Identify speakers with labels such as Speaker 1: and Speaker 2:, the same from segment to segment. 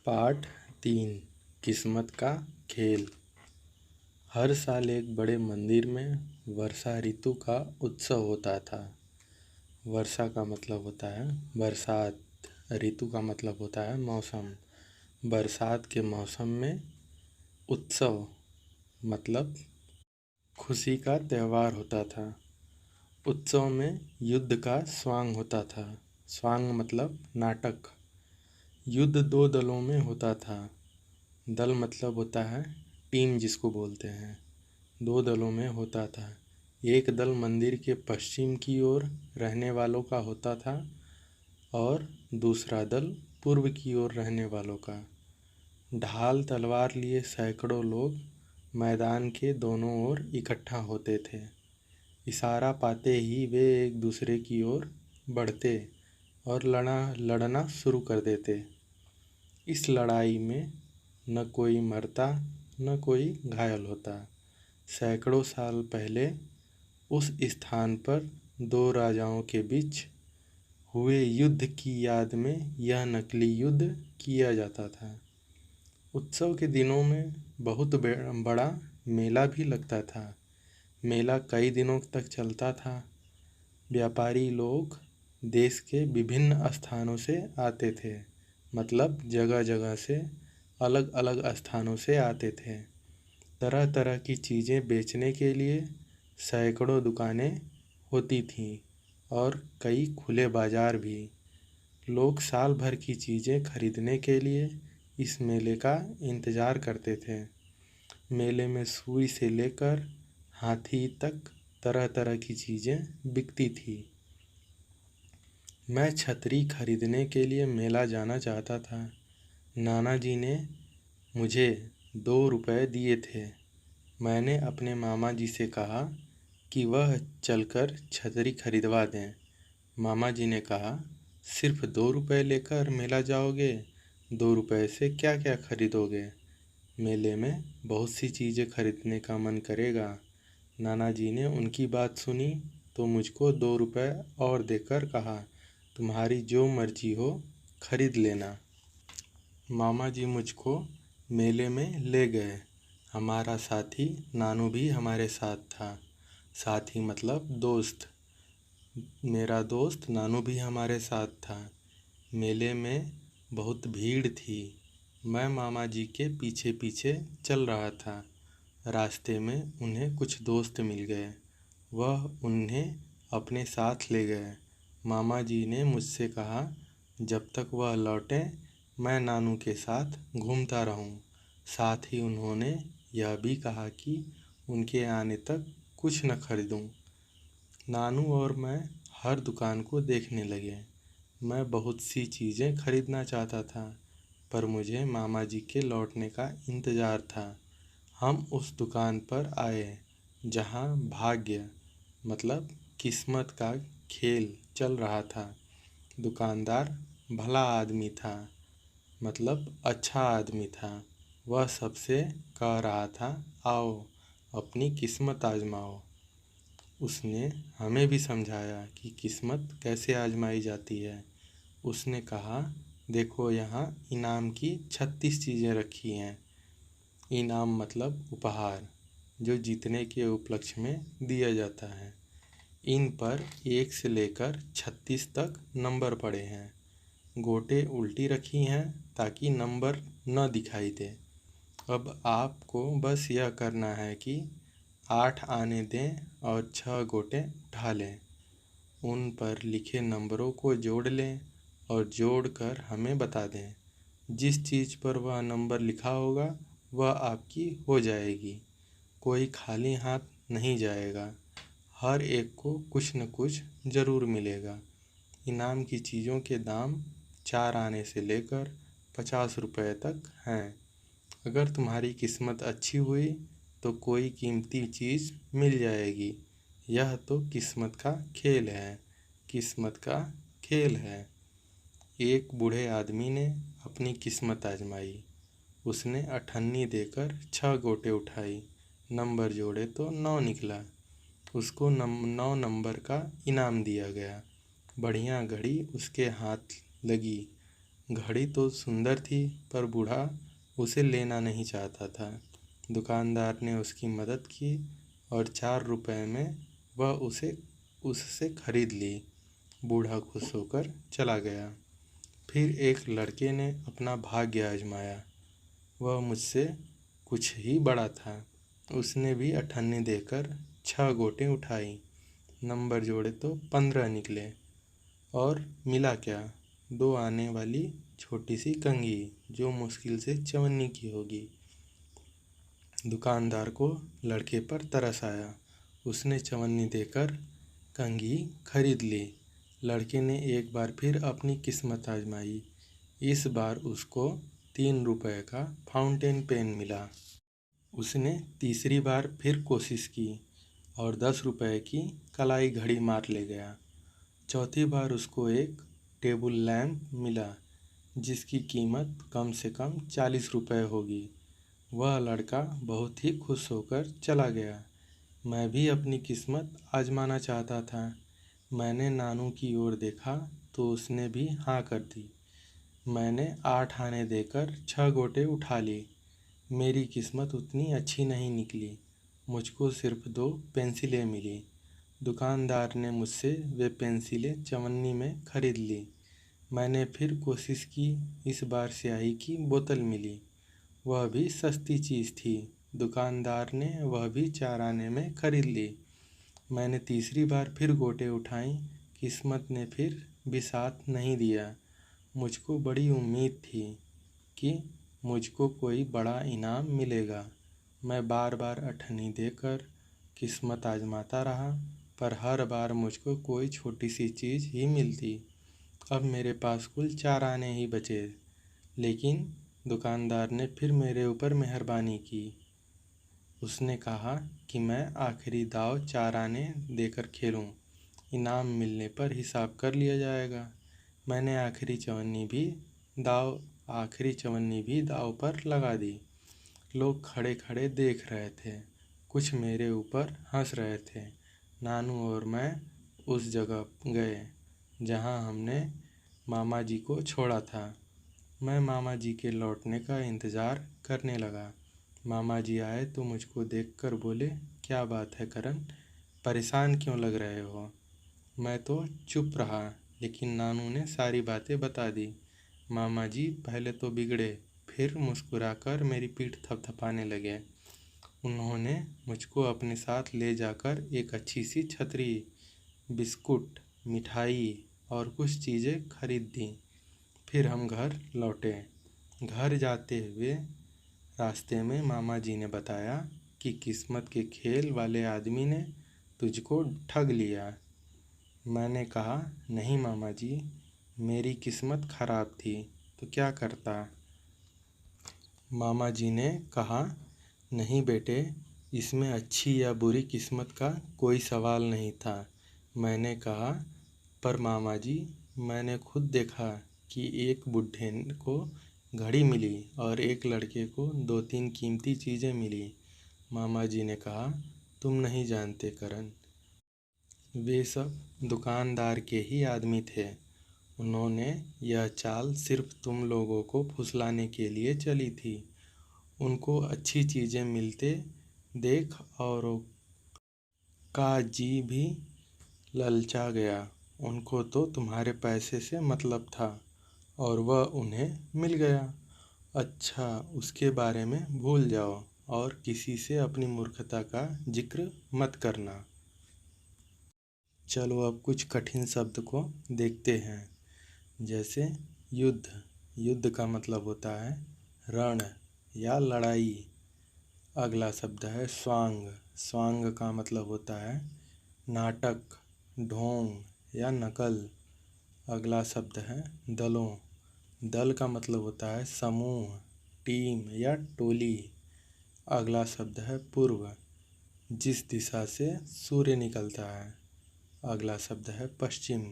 Speaker 1: पाठ 3 किस्मत का खेल। हर साल एक बड़े मंदिर में वर्षा ऋतु का उत्सव होता था। वर्षा का मतलब होता है बरसात, ऋतु का मतलब होता है मौसम। बरसात के मौसम में उत्सव मतलब खुशी का त्यौहार होता था। उत्सव में युद्ध का स्वांग होता था। स्वांग मतलब नाटक। युद्ध 2 दलों में होता था। दल मतलब होता है टीम जिसको बोलते हैं। 2 दलों में होता था। एक दल मंदिर के पश्चिम की ओर रहने वालों का होता था और दूसरा दल पूर्व की ओर रहने वालों का। ढाल तलवार लिए सैकड़ों लोग मैदान के दोनों ओर इकट्ठा होते थे। इशारा पाते ही वे एक दूसरे की ओर बढ़ते और लड़ना शुरू कर देते। इस लड़ाई में न कोई मरता न कोई घायल होता। सैकड़ों साल पहले उस स्थान पर 2 राजाओं के बीच हुए युद्ध की याद में यह नकली युद्ध किया जाता था। उत्सव के दिनों में बहुत बड़ा मेला भी लगता था। मेला कई दिनों तक चलता था। व्यापारी लोग देश के विभिन्न स्थानों से आते थे, मतलब जगह जगह से अलग अलग स्थानों से आते थे। तरह तरह की चीज़ें बेचने के लिए सैकड़ों दुकानें होती थीं और कई खुले बाजार भी। लोग साल भर की चीज़ें खरीदने के लिए इस मेले का इंतज़ार करते थे। मेले में सुई से लेकर हाथी तक तरह तरह की चीज़ें बिकती थी। मैं छतरी खरीदने के लिए मेला जाना चाहता था। नाना जी ने मुझे 2 रुपए दिए थे। मैंने अपने मामा जी से कहा कि वह चलकर छतरी खरीदवा दें। मामा जी ने कहा, सिर्फ 2 रुपए लेकर मेला जाओगे? 2 रुपए से क्या क्या खरीदोगे? मेले में बहुत सी चीज़ें खरीदने का मन करेगा। नाना जी ने उनकी बात सुनी तो मुझको 2 रुपए और देकर कहा, तुम्हारी जो मर्जी हो खरीद लेना। मामा जी मुझको मेले में ले गए। हमारा साथी नानू भी हमारे साथ था। साथी मतलब दोस्त। मेरा दोस्त नानू भी हमारे साथ था। मेले में बहुत भीड़ थी। मैं मामा जी के पीछे पीछे चल रहा था। रास्ते में उन्हें कुछ दोस्त मिल गए। वह उन्हें अपने साथ ले गए। मामा जी ने मुझसे कहा, जब तक वह लौटें मैं नानू के साथ घूमता रहूं। साथ ही उन्होंने यह भी कहा कि उनके आने तक कुछ न खरीदूं। नानू और मैं हर दुकान को देखने लगे। मैं बहुत सी चीज़ें खरीदना चाहता था, पर मुझे मामा जी के लौटने का इंतज़ार था। हम उस दुकान पर आए जहां भाग्य मतलब किस्मत का खेल चल रहा था। दुकानदार भला आदमी था, मतलब अच्छा आदमी था। वह सबसे कह रहा था, आओ अपनी किस्मत आजमाओ। उसने हमें भी समझाया कि किस्मत कैसे आजमाई जाती है। उसने कहा, देखो यहाँ इनाम की 36 चीज़ें रखी हैं। इनाम मतलब उपहार, जो जीतने के उपलक्ष्य में दिया जाता है। इन पर 1 से लेकर 36 तक नंबर पड़े हैं। गोटे उल्टी रखी हैं ताकि नंबर न दिखाई दे। अब आपको बस यह करना है कि 8 आने दें और 6 गोटे उठा लें। उन पर लिखे नंबरों को जोड़ लें और जोड़कर हमें बता दें। जिस चीज़ पर वह नंबर लिखा होगा वह आपकी हो जाएगी। कोई खाली हाथ नहीं जाएगा। हर एक को कुछ न कुछ ज़रूर मिलेगा। इनाम की चीज़ों के दाम 4 आने से लेकर 50 रुपए तक हैं। अगर तुम्हारी किस्मत अच्छी हुई तो कोई कीमती चीज़ मिल जाएगी। यह तो किस्मत का खेल है। किस्मत का खेल है। एक बूढ़े आदमी ने अपनी किस्मत आजमाई। उसने अठन्नी देकर 6 गोटे उठाई। नंबर जोड़े तो 9 निकला। उसको 9 नंबर का इनाम दिया गया। बढ़िया घड़ी उसके हाथ लगी। घड़ी तो सुंदर थी, पर बूढ़ा उसे लेना नहीं चाहता था। दुकानदार ने उसकी मदद की और 4 रुपए में वह उसे उससे खरीद ली। बूढ़ा खुश होकर चला गया। फिर एक लड़के ने अपना भाग्य आजमाया। वह मुझसे कुछ ही बड़ा था। उसने भी अठन्नी देकर 6 गोटें उठाई। नंबर जोड़े तो 15 निकले। और मिला क्या? 2 आने वाली छोटी सी कंघी, जो मुश्किल से चवन्नी की होगी। दुकानदार को लड़के पर तरस आया। उसने चवन्नी देकर कंघी खरीद ली। लड़के ने एक बार फिर अपनी किस्मत आजमाई। इस बार उसको 3 रुपए का फाउंटेन पेन मिला। उसने तीसरी बार फिर कोशिश की और 10 रुपए की कलाई घड़ी मार ले गया। चौथी बार उसको एक टेबल लैंप मिला, जिसकी कीमत कम से कम 40 रुपए होगी। वह लड़का बहुत ही खुश होकर चला गया। मैं भी अपनी किस्मत आजमाना चाहता था। मैंने नानू की ओर देखा तो उसने भी हाँ कर दी। मैंने 8 आने देकर 6 गोटे उठा ली। मेरी किस्मत उतनी अच्छी नहीं निकली। मुझको सिर्फ 2 पेंसिलें मिली। दुकानदार ने मुझसे वे पेंसिलें चवन्नी में खरीद ली। मैंने फिर कोशिश की। इस बार स्याही की बोतल मिली। वह भी सस्ती चीज़ थी। दुकानदार ने वह भी 4 आने में खरीद ली। मैंने तीसरी बार फिर गोटे उठाई। किस्मत ने फिर भी साथ नहीं दिया। मुझको बड़ी उम्मीद थी कि मुझको कोई बड़ा इनाम मिलेगा। मैं बार बार अठन्नी देकर किस्मत आजमाता रहा, पर हर बार मुझको कोई छोटी सी चीज़ ही मिलती। अब मेरे पास कुल 4 आने ही बचे। लेकिन दुकानदार ने फिर मेरे ऊपर मेहरबानी की। उसने कहा कि मैं आखिरी दांव 4 आने देकर खेलूं। इनाम मिलने पर हिसाब कर लिया जाएगा। मैंने आखिरी चवन्नी भी दांव पर लगा दी। लोग खड़े खड़े देख रहे थे। कुछ मेरे ऊपर हंस रहे थे। नानू और मैं उस जगह गए जहां हमने मामा जी को छोड़ा था। मैं मामा जी के लौटने का इंतज़ार करने लगा। मामा जी आए तो मुझको देखकर बोले, क्या बात है करण, परेशान क्यों लग रहे हो? मैं तो चुप रहा, लेकिन नानू ने सारी बातें बता दी। मामा जी पहले तो बिगड़े, फिर मुस्कुराकर मेरी पीठ थपथपाने लगे। उन्होंने मुझको अपने साथ ले जाकर एक अच्छी सी छतरी, बिस्कुट, मिठाई और कुछ चीज़ें खरीद दी। फिर हम घर लौटे। घर जाते हुए रास्ते में मामा जी ने बताया कि किस्मत के खेल वाले आदमी ने तुझको ठग लिया। मैंने कहा, नहीं मामा जी, मेरी किस्मत खराब थी तो क्या करता? मामा जी ने कहा, नहीं बेटे, इसमें अच्छी या बुरी किस्मत का कोई सवाल नहीं था। मैंने कहा, पर मामा जी, मैंने खुद देखा कि एक बूढ़े को घड़ी मिली और एक लड़के को 2-3 कीमती चीज़ें मिली। मामा जी ने कहा, तुम नहीं जानते करण, वे सब दुकानदार के ही आदमी थे। उन्होंने यह चाल सिर्फ तुम लोगों को फुसलाने के लिए चली थी। उनको अच्छी चीज़ें मिलते देख औरों का जी भी ललचा गया। उनको तो तुम्हारे पैसे से मतलब था और वह उन्हें मिल गया। अच्छा, उसके बारे में भूल जाओ और किसी से अपनी मूर्खता का जिक्र मत करना। चलो अब कुछ कठिन शब्द को देखते हैं। जैसे युद्ध। युद्ध का मतलब होता है रण या लड़ाई। अगला शब्द है स्वांग। स्वांग का मतलब होता है नाटक, ढोंग या नकल। अगला शब्द है दलों। दल का मतलब होता है समूह, टीम या टोली। अगला शब्द है पूर्व, जिस दिशा से सूर्य निकलता है। अगला शब्द है पश्चिम,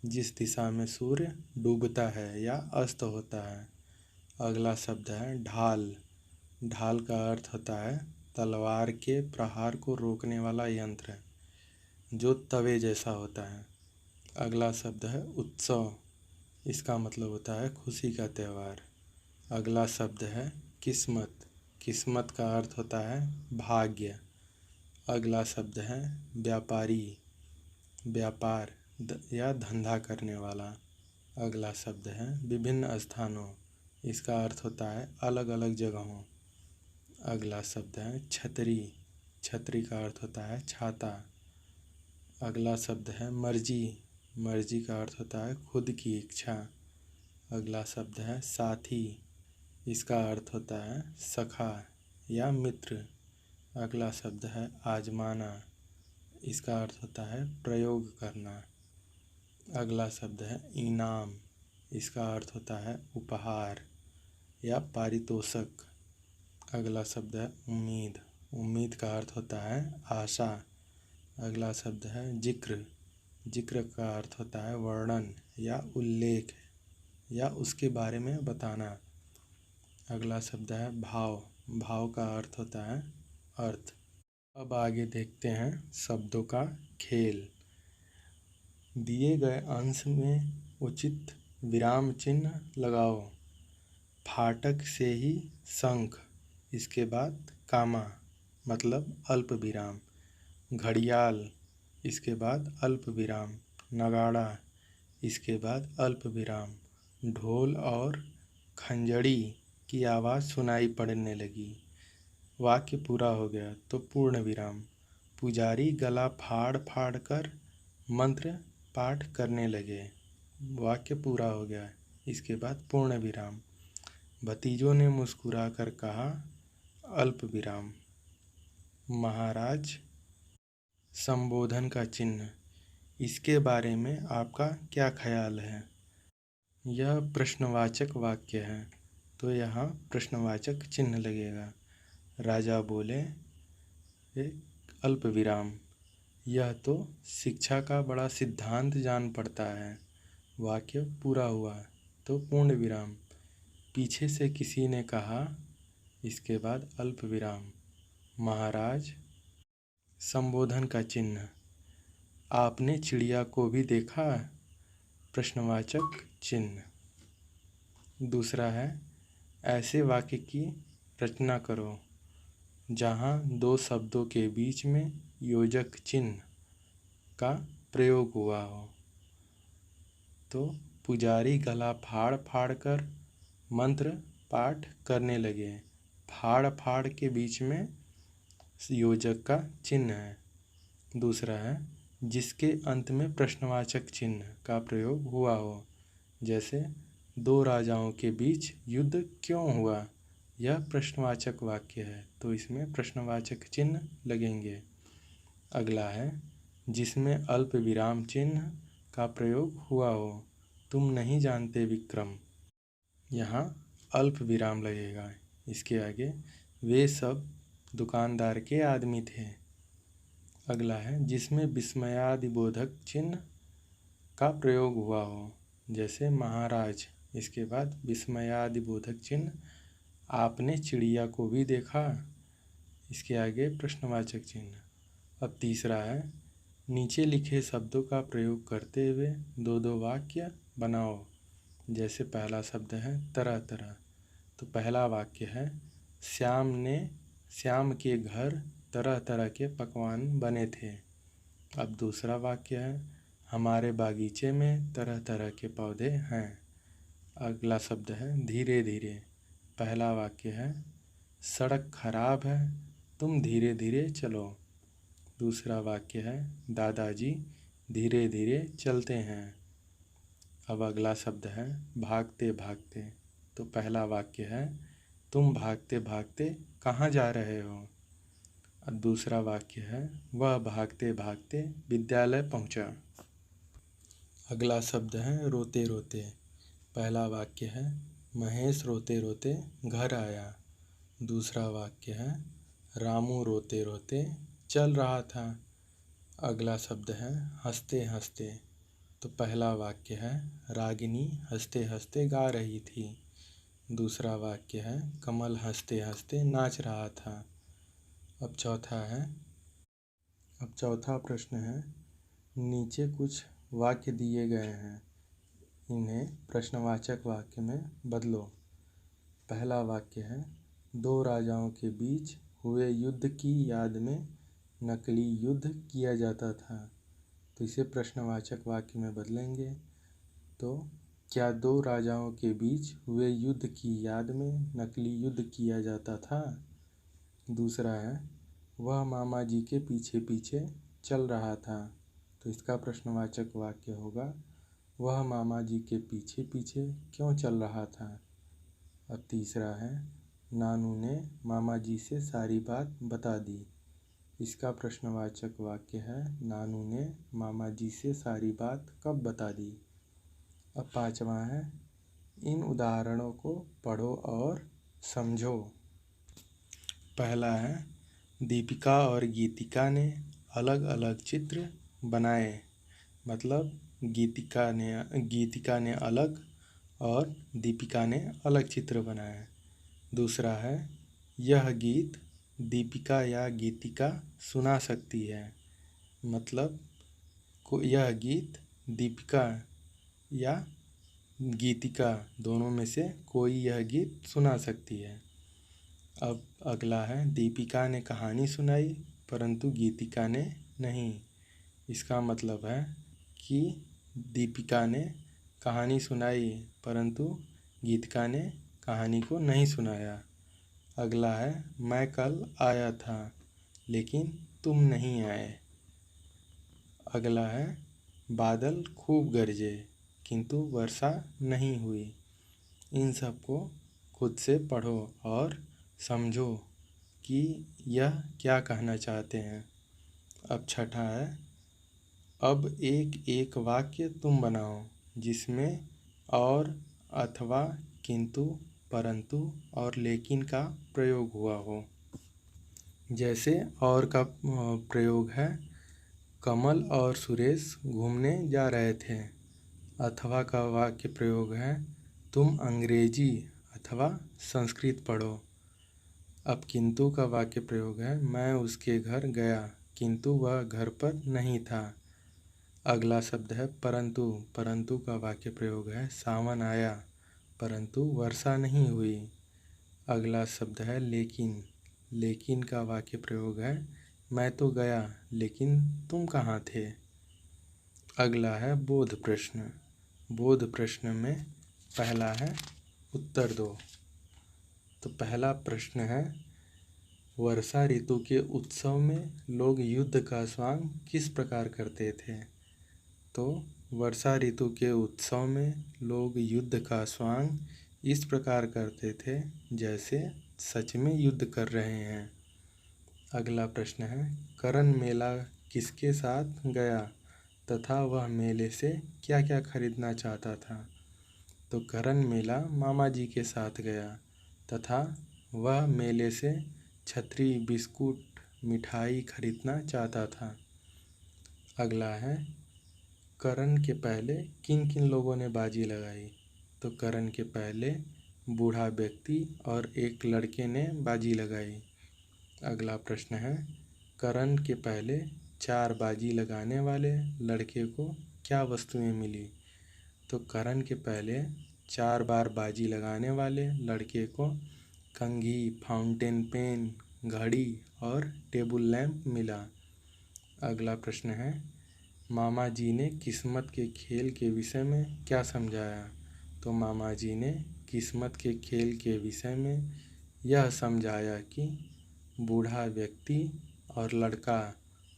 Speaker 1: जिस दिशा में सूर्य डूबता है या अस्त होता है। अगला शब्द है ढाल। ढाल का अर्थ होता है तलवार के प्रहार को रोकने वाला यंत्र, जो तवे जैसा होता है। अगला शब्द है उत्सव। इसका मतलब होता है खुशी का त्यौहार। अगला शब्द है किस्मत। किस्मत का अर्थ होता है भाग्य। अगला शब्द है व्यापारी। व्यापार या धंधा करने वाला। अगला शब्द है विभिन्न स्थानों। इसका अर्थ होता है अलग अलग जगहों। अगला शब्द है छतरी। छतरी का अर्थ होता है छाता। अगला शब्द है मर्जी। मर्जी का अर्थ होता है खुद की इच्छा। अगला शब्द है साथी। इसका अर्थ होता है सखा या मित्र। अगला शब्द है आजमाना। इसका अर्थ होता है प्रयोग करना। अगला शब्द है इनाम। इसका अर्थ होता है उपहार या पारितोषक। अगला शब्द है उम्मीद। उम्मीद का अर्थ होता है आशा। अगला शब्द है जिक्र। जिक्र का अर्थ होता है वर्णन या उल्लेख या उसके बारे में बताना। अगला शब्द है भाव। भाव का अर्थ होता है अर्थ। अब आगे देखते हैं शब्दों का खेल। दिए गए अंश में उचित विराम चिन्ह लगाओ। फाटक से ही शंख, इसके बाद कामा मतलब अल्प विराम। घड़ियाल, इसके बाद अल्प विराम। नगाड़ा, इसके बाद अल्प विराम। ढोल और खंजड़ी की आवाज़ सुनाई पड़ने लगी। वाक्य पूरा हो गया तो पूर्ण विराम। पुजारी गला फाड़ फाड़ कर मंत्र पाठ करने लगे। वाक्य पूरा हो गया, इसके बाद पूर्ण विराम। भतीजों ने मुस्कुराकर कहा अल्प विराम। महाराज संबोधन का चिन्ह, इसके बारे में आपका क्या ख्याल है? यह प्रश्नवाचक वाक्य है तो यहाँ प्रश्नवाचक चिन्ह लगेगा। राजा बोले अल्प विराम, यह तो शिक्षा का बड़ा सिद्धांत जान पड़ता है। वाक्य पूरा हुआ तो पूर्ण विराम। पीछे से किसी ने कहा, इसके बाद अल्प विराम। महाराज संबोधन का चिन्ह, आपने चिड़िया को भी देखा? प्रश्नवाचक चिन्ह। दूसरा है ऐसे वाक्य की रचना करो जहाँ दो शब्दों के बीच में योजक चिन्ह का प्रयोग हुआ हो। तो पुजारी गला फाड़ फाड़ कर मंत्र पाठ करने लगे। फाड़ फाड़ के बीच में योजक का चिन्ह है। दूसरा है जिसके अंत में प्रश्नवाचक चिन्ह का प्रयोग हुआ हो, जैसे दो राजाओं के बीच युद्ध क्यों हुआ? यह प्रश्नवाचक वाक्य है तो इसमें प्रश्नवाचक चिन्ह लगेंगे। अगला है जिसमें अल्प विराम चिन्ह का प्रयोग हुआ हो। तुम नहीं जानते विक्रम, यहाँ अल्प विराम लगेगा। इसके आगे वे सब दुकानदार के आदमी थे। अगला है जिसमें विस्मयादिबोधक चिन्ह का प्रयोग हुआ हो, जैसे महाराज, इसके बाद विस्मयादिबोधक चिन्ह। आपने चिड़िया को भी देखा, इसके आगे प्रश्नवाचक चिन्ह। अब तीसरा है नीचे लिखे शब्दों का प्रयोग करते हुए दो दो वाक्य बनाओ। जैसे पहला शब्द है तरह तरह, तो पहला वाक्य है श्याम के घर तरह तरह के पकवान बने थे। अब दूसरा वाक्य है हमारे बागीचे में तरह तरह के पौधे हैं। अगला शब्द है धीरे धीरे। पहला वाक्य है सड़क खराब है, तुम धीरे धीरे चलो। दूसरा वाक्य है दादाजी धीरे धीरे चलते हैं। अब अगला शब्द है भागते भागते। तो पहला वाक्य है तुम भागते भागते कहाँ जा रहे हो? और दूसरा वाक्य है वह भागते भागते विद्यालय पहुँचा। अगला शब्द है रोते रोते। पहला वाक्य है महेश रोते रोते घर आया। दूसरा वाक्य है रामू रोते रोते चल रहा था। अगला शब्द है हंसते हंसते। तो पहला वाक्य है रागिनी हंसते हंसते गा रही थी। दूसरा वाक्य है कमल हंसते हंसते नाच रहा था। अब चौथा प्रश्न है नीचे कुछ वाक्य दिए गए हैं, इन्हें प्रश्नवाचक वाक्य में बदलो। पहला वाक्य है, दो राजाओं के बीच हुए युद्ध की याद में नकली युद्ध किया जाता था। तो इसे प्रश्नवाचक वाक्य में बदलेंगे। तो क्या दो राजाओं के बीच हुए युद्ध की याद में नकली युद्ध किया जाता था? दूसरा है, वह मामा जी के पीछे पीछे चल रहा था। तो इसका प्रश्नवाचक वाक्य होगा, वह मामा जी के पीछे पीछे क्यों चल रहा था? अब तीसरा है, नानू ने मामा जी से सारी बात बता दी। इसका प्रश्नवाचक वाक्य है, नानू ने मामा जी से सारी बात कब बता दी? अब पांचवा है, इन उदाहरणों को पढ़ो और समझो। पहला है, दीपिका और गीतिका ने अलग अलग चित्र बनाए। मतलब गीतिका ने अलग और दीपिका ने अलग चित्र बनाए। दूसरा है, यह गीत दीपिका या गीतिका सुना सकती है। मतलब यह गीत दीपिका या गीतिका दोनों में से कोई यह गीत सुना सकती है। अब अगला है, दीपिका ने कहानी सुनाई परंतु गीतिका ने नहीं। इसका मतलब है कि दीपिका ने कहानी सुनाई परंतु गीतिका ने कहानी को नहीं सुनाया। अगला है, मैं कल आया था लेकिन तुम नहीं आए। अगला है, बादल खूब गरजे किंतु वर्षा नहीं हुई। इन सब को खुद से पढ़ो और समझो कि यह क्या कहना चाहते हैं। अब छठा है, अब एक एक वाक्य तुम बनाओ जिसमें और, अथवा, किंतु, परंतु और लेकिन का प्रयोग हुआ हो। जैसे और का प्रयोग है, कमल और सुरेश घूमने जा रहे थे। अथवा का वाक्य प्रयोग है, तुम अंग्रेजी अथवा संस्कृत पढ़ो। अब किंतु का वाक्य प्रयोग है, मैं उसके घर गया किंतु वह घर पर नहीं था। अगला शब्द है परंतु। परंतु का वाक्य प्रयोग है, सावन आया परंतु वर्षा नहीं हुई। अगला शब्द है लेकिन। लेकिन का वाक्य प्रयोग है, मैं तो गया लेकिन तुम कहाँ थे। अगला है बोध प्रश्न। बोध प्रश्न में पहला है, उत्तर दो। तो पहला प्रश्न है, वर्षा ऋतु के उत्सव में लोग युद्ध का स्वांग किस प्रकार करते थे? तो वर्षा ऋतु के उत्सव में लोग युद्ध का स्वांग इस प्रकार करते थे जैसे सच में युद्ध कर रहे हैं। अगला प्रश्न है, करण मेला किसके साथ गया तथा वह मेले से क्या क्या खरीदना चाहता था? तो करण मेला मामा जी के साथ गया तथा वह मेले से छतरी, बिस्कुट, मिठाई खरीदना चाहता था। अगला है, करण के पहले किन किन लोगों ने बाजी लगाई? तो करण के पहले बूढ़ा व्यक्ति और एक लड़के ने बाजी लगाई। अगला प्रश्न है, करण के पहले 4 बाजी लगाने वाले लड़के को क्या वस्तुएं मिली? तो करण के पहले 4 बार बाजी लगाने वाले लड़के को कंघी, फाउंटेन पेन, घड़ी और टेबल लैंप मिला। अगला प्रश्न है, मामा जी ने किस्मत के खेल के विषय में क्या समझाया? तो मामा जी ने किस्मत के खेल के विषय में यह समझाया कि बूढ़ा व्यक्ति और लड़का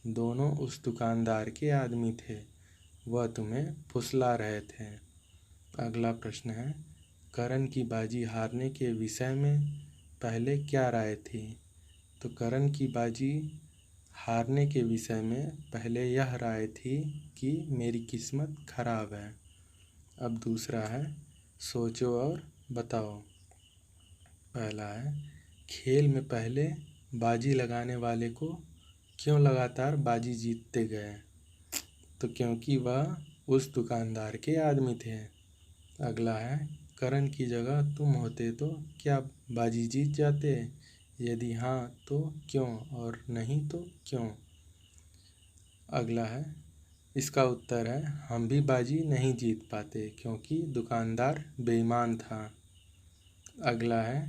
Speaker 1: दोनों उस दुकानदार के आदमी थे, वह तुम्हें फुसला रहे थे। अगला प्रश्न है, करण की बाजी हारने के विषय में पहले क्या राय थी? तो करण की बाजी हारने के विषय में पहले यह राय थी कि मेरी किस्मत खराब है। अब दूसरा है, सोचो और बताओ। पहला है, खेल में पहले बाजी लगाने वाले को क्यों लगातार बाजी जीतते गए? तो क्योंकि वह उस दुकानदार के आदमी थे। अगला है, करण की जगह तुम होते तो क्या बाजी जीत जाते? यदि हाँ तो क्यों और नहीं तो क्यों? अगला है, इसका उत्तर है हम भी बाजी नहीं जीत पाते क्योंकि दुकानदार बेईमान था। अगला है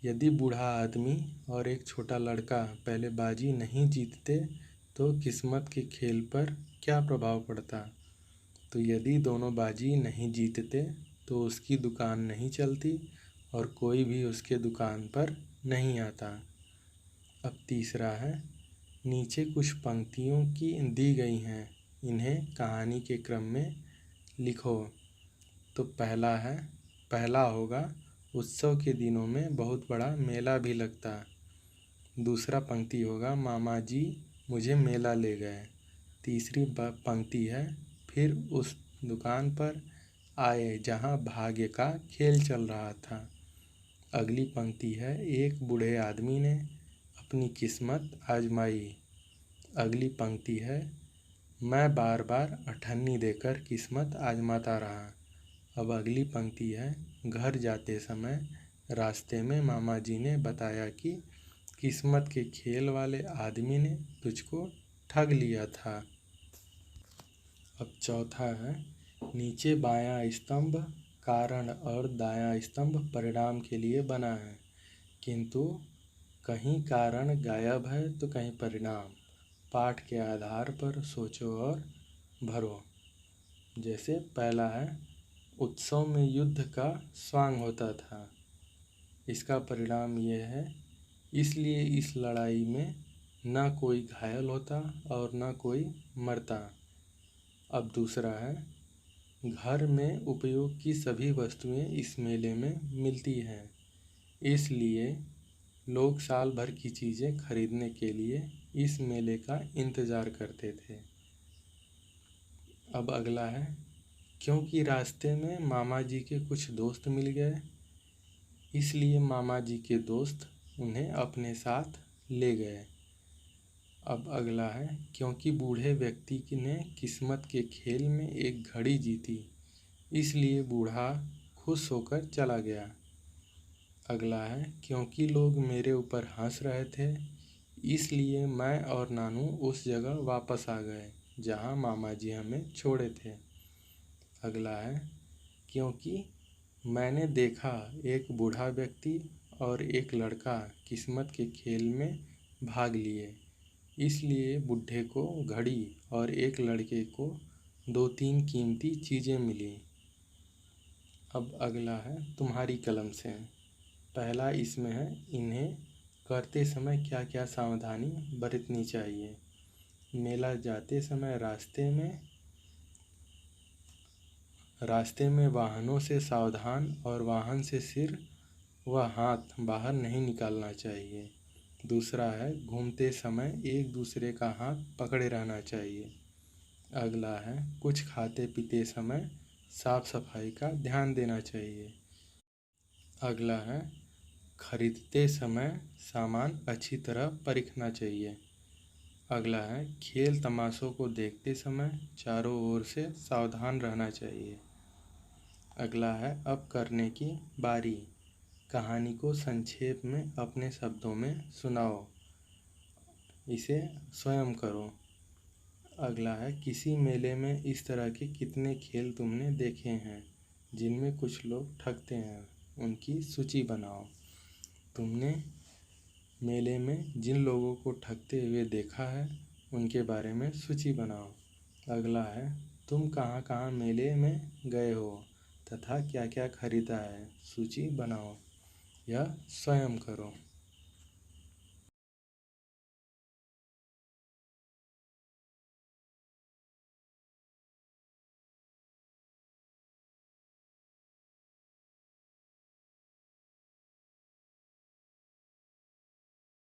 Speaker 1: यदि बूढ़ा आदमी और एक छोटा लड़का पहले बाजी नहीं जीतते तो किस्मत के खेल पर क्या प्रभाव पड़ता। तो यदि दोनों बाजी नहीं जीतते तो उसकी दुकान नहीं चलती और कोई भी उसके दुकान पर नहीं आता। अब तीसरा है नीचे कुछ पंक्तियों की दी गई हैं, इन्हें कहानी के क्रम में लिखो। तो पहला होगा उत्सव के दिनों में बहुत बड़ा मेला भी लगता। दूसरा पंक्ति होगा मामा जी मुझे मेला ले गए। तीसरी पंक्ति है फिर उस दुकान पर आए जहाँ भाग्य का खेल चल रहा था। अगली पंक्ति है एक बूढ़े आदमी ने अपनी किस्मत आजमाई। अगली पंक्ति है मैं बार बार अठन्नी देकर किस्मत आजमाता रहा। अब अगली पंक्ति है घर जाते समय रास्ते में मामा जी ने बताया कि किस्मत के खेल वाले आदमी ने तुझको ठग लिया था। अब चौथा है नीचे बायां स्तंभ कारण और दायां स्तंभ परिणाम के लिए बना है, किंतु कहीं कारण गायब है तो कहीं परिणाम। पाठ के आधार पर सोचो और भरो। जैसे पहला है उत्सव में युद्ध का स्वांग होता था, इसका परिणाम यह है इसलिए इस लड़ाई में न कोई घायल होता और न कोई मरता। अब दूसरा है घर में उपयोग की सभी वस्तुएं इस मेले में मिलती हैं, इसलिए लोग साल भर की चीज़ें खरीदने के लिए इस मेले का इंतज़ार करते थे। अब अगला है क्योंकि रास्ते में मामा जी के कुछ दोस्त मिल गए, इसलिए मामा जी के दोस्त उन्हें अपने साथ ले गए। अब अगला है क्योंकि बूढ़े व्यक्ति ने किस्मत के खेल में एक घड़ी जीती, इसलिए बूढ़ा खुश होकर चला गया। अगला है क्योंकि लोग मेरे ऊपर हंस रहे थे, इसलिए मैं और नानू उस जगह वापस आ गए जहाँ मामा जी हमें छोड़े थे। अगला है क्योंकि मैंने देखा एक बूढ़ा व्यक्ति और एक लड़का किस्मत के खेल में भाग लिए, इसलिए बूढ़े को घड़ी और एक लड़के को 2-3 कीमती चीज़ें मिली। अब अगला है तुम्हारी कलम से। पहला इसमें है इन्हें करते समय क्या क्या सावधानी बरतनी चाहिए। मेला जाते समय रास्ते में वाहनों से सावधान और वाहन से सिर व हाथ बाहर नहीं निकालना चाहिए। दूसरा है घूमते समय एक दूसरे का हाथ पकड़े रहना चाहिए। अगला है कुछ खाते पीते समय साफ सफाई का ध्यान देना चाहिए। अगला है खरीदते समय सामान अच्छी तरह परखना चाहिए। अगला है खेल तमाशों को देखते समय चारों ओर से सावधान रहना चाहिए। अगला है अब करने की बारी, कहानी को संक्षेप में अपने शब्दों में सुनाओ, इसे स्वयं करो। अगला है किसी मेले में इस तरह के कितने खेल तुमने देखे हैं जिनमें कुछ लोग ठगते हैं, उनकी सूची बनाओ। तुमने मेले में जिन लोगों को ठगते हुए देखा है उनके बारे में सूची बनाओ। अगला है तुम कहाँ कहाँ मेले में गए हो तथा क्या क्या खरीदा है, सूची बनाओ। यह स्वयं करो।